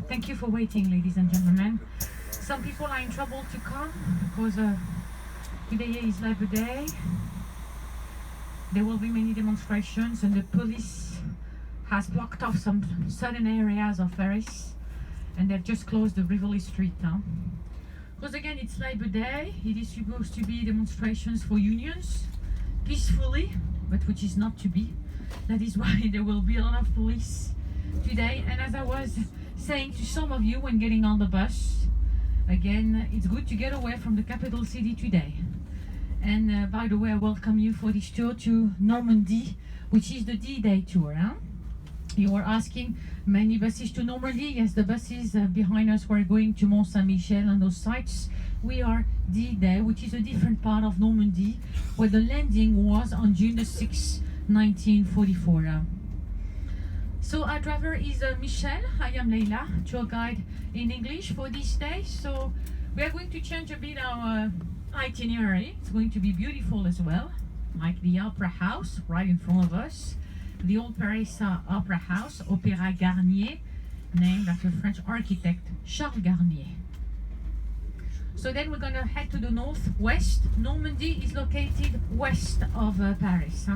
Thank you for waiting, ladies and gentlemen. Some people are in trouble to come because today is Labor Day. There will be many demonstrations and the police has blocked off some certain areas of Paris and they've just closed the Rivoli Street now. Because again, it's Labor Day. It is supposed to be demonstrations for unions peacefully, but which is not to be. That is why there will be a lot of police today. And as I was saying to some of you when getting on the bus, again, it's good to get away from the capital city today. And by the way, I welcome you for this tour to Normandy, which is the D-Day tour. You were asking many buses to Normandy. Yes, the buses behind us were going to Mont Saint-Michel and those sites. We are D-Day, which is a different part of Normandy, where the landing was on June the 6th, 1944. So our driver is Michel. I am Leila, tour guide in English for this day. So we are going to change a bit our itinerary. It's going to be beautiful as well, like the Opera House right in front of us. The old Paris Opera House, Opéra Garnier, named after French architect Charles Garnier. So then we're going to head to the northwest. Normandy is located west of Paris,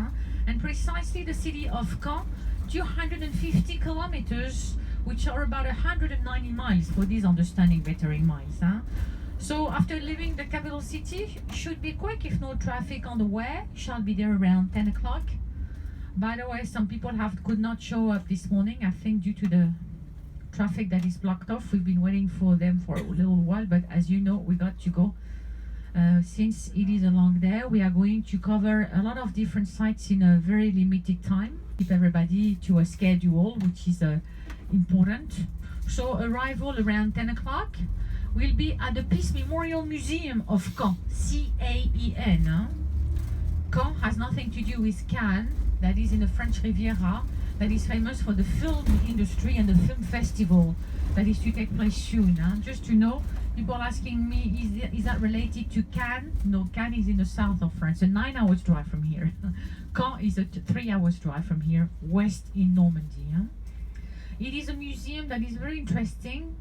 and precisely the city of Caen, 250 kilometers, which are about 190 miles for these understanding better in miles. So after leaving the capital city, should be quick if no traffic on the way. Shall be there around 10 o'clock. By the way, some people could not show up this morning, I think due to the traffic that is blocked off. We've been waiting for them for a little while, but as you know, we got to go. Since it is a long day, we are going to cover a lot of different sites in a very limited time. Keep everybody to a schedule, which is important. So arrival around 10 o'clock. We'll be at the Peace Memorial Museum of Caen, C-A-E-N. Caen has nothing to do with Cannes, that is in the French Riviera, that is famous for the film industry and the film festival that is to take place soon. Just to know, people asking me, is that related to Cannes? No, Cannes is in the south of France, a 9 hours drive from here. Caen is a 3 hours drive from here, west in Normandy. It is a museum that is very interesting,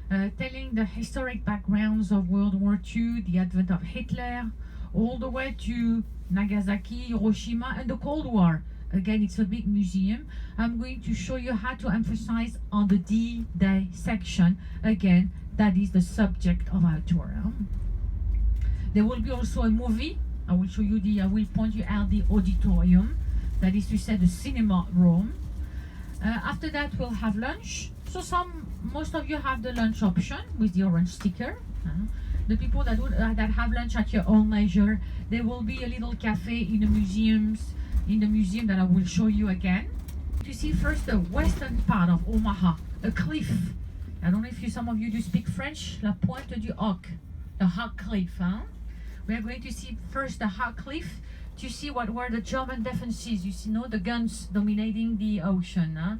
telling the historic backgrounds of World War II, the advent of Hitler, all the way to Nagasaki, Hiroshima, and the Cold War. Again, it's a big museum. I'm going to show you how to emphasize on the D-Day section. Again, that is the subject of our tour. There will be also a movie. I will show you I will point you out the auditorium, that is to say the cinema room. After that, we'll have lunch. So most of you have the lunch option with the orange sticker. The people that have lunch at your own leisure, there will be a little cafe in the museum that I will show you again. You see first the western part of Omaha, a cliff. I don't know if some of you do speak French, La Pointe du Hoc, the Hoc Cliff. We are going to see first the Hoc Cliff to see what were the German defenses. You see, the guns dominating the ocean.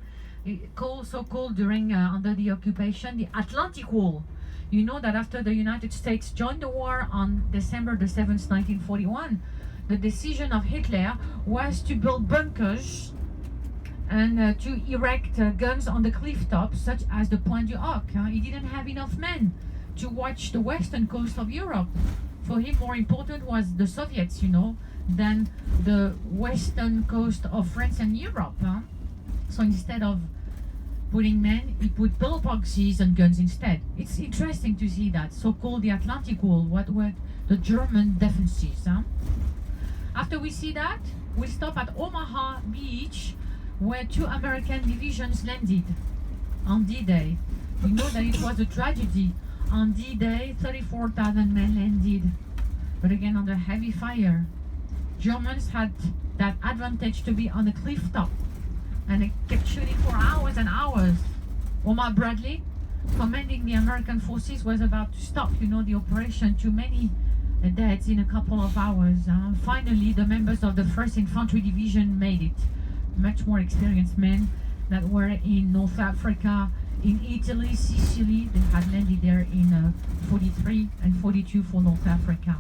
So called during under the occupation, the Atlantic Wall. You know that after the United States joined the war on December the 7th, 1941, the decision of Hitler was to build bunkers and to erect guns on the cliff tops, such as the Pointe du Hoc. He didn't have enough men to watch the western coast of Europe. For him, more important was the Soviets, than the western coast of France and Europe. So instead of putting men, he put pillboxes and guns instead. It's interesting to see that, so-called the Atlantic Wall, what were the German defenses. After we see that, we stop at Omaha Beach, where 2 American divisions landed on D-Day. You know that it was a tragedy. On D-Day, 34,000 men landed, but again under heavy fire. Germans had that advantage to be on the cliff top, and they kept shooting for hours and hours. Omar Bradley, commanding the American forces, was about to stop, the operation. Too many deaths in a couple of hours. Finally, the members of the 1st Infantry Division made it. Much more experienced men that were in North Africa, in Italy, Sicily. They had landed there in 43 and 42 for North Africa.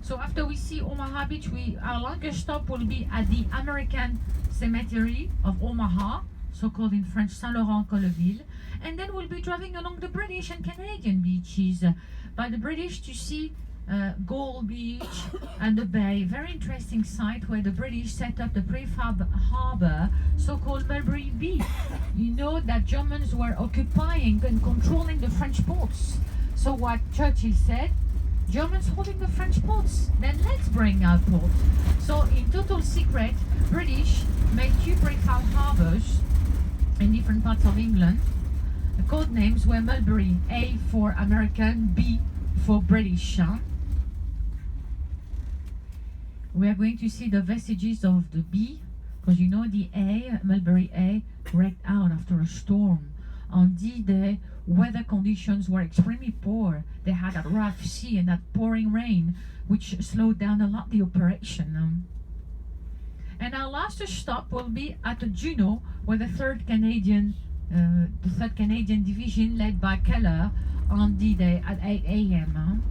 So after we see Omaha Beach, our longest stop will be at the American Cemetery of Omaha. so-called in French Saint-Laurent-Colleville. And then we'll be driving along the British and Canadian beaches. By the British to see Gold Beach and the bay, very interesting site where the British set up the prefab harbor, so-called Mulberry Beach. You know that Germans were occupying and controlling the French ports. So what Churchill said, Germans holding the French ports, then let's bring our port. So in total secret, British made two prefab harbors in different parts of England. The code names were Mulberry, A for American, B for British. We are going to see the vestiges of the B, because you know the A, Mulberry A, wrecked out after a storm. On D-Day, weather conditions were extremely poor. They had a rough sea and that pouring rain, which slowed down a lot the operation. And our last stop will be at Juno, where the 3rd Canadian Division, led by Keller, on D-Day at 8 a.m.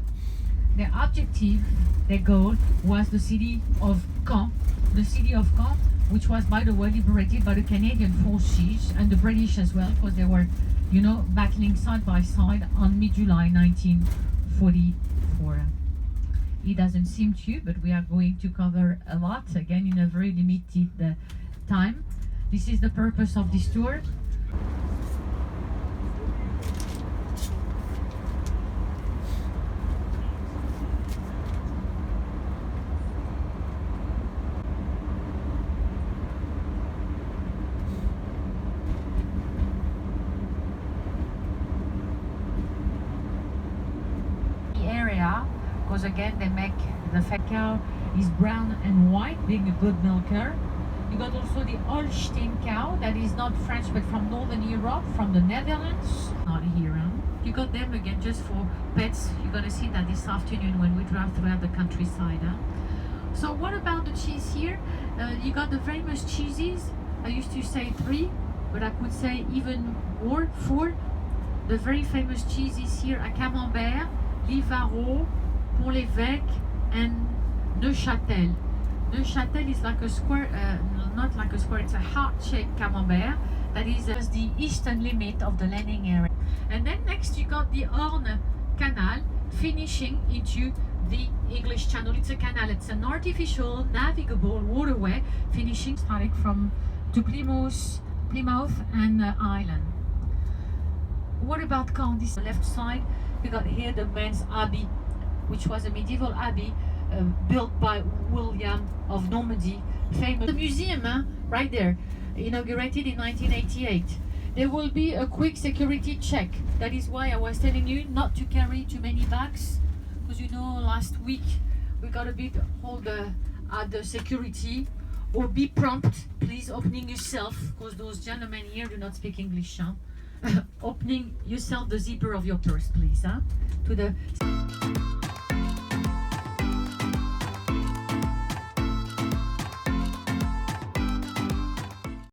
Their objective, their goal, was the city of Caen. The city of Caen, which was, by the way, liberated by the Canadian forces and the British as well, because they were, you know, battling side by side on mid-July 1944. It doesn't seem to, but we are going to cover a lot, again, in a very limited time. This is the purpose of this tour. Because again they make the fat cow is brown and white, being a good milker. You got also the Holstein cow that is not French but from Northern Europe, from the Netherlands. Not here. You got them again just for pets. You're gonna see that this afternoon when we drive throughout the countryside. So what about the cheese here? You got the famous cheeses. I used to say 3, but I could say even more, 4. The very famous cheeses here are Camembert, Livarot, Pont-l'Évêque and Neuchâtel. Neuchâtel is like a square, not like a square, it's a heart-shaped camembert that is the eastern limit of the landing area. And then next you got the Orne Canal finishing into the English Channel. It's a canal, it's an artificial navigable waterway finishing starting from to Plymouth and Ireland. What about Caen? This left side, you got here the men's abbey, which was a medieval abbey built by William of Normandy, famous. The museum, right there, inaugurated in 1988. There will be a quick security check. That is why I was telling you not to carry too many bags, because you know last week we got a bit hold at the security. Or be prompt, please, opening yourself, because those gentlemen here do not speak English. Opening yourself the zipper of your purse, please. To the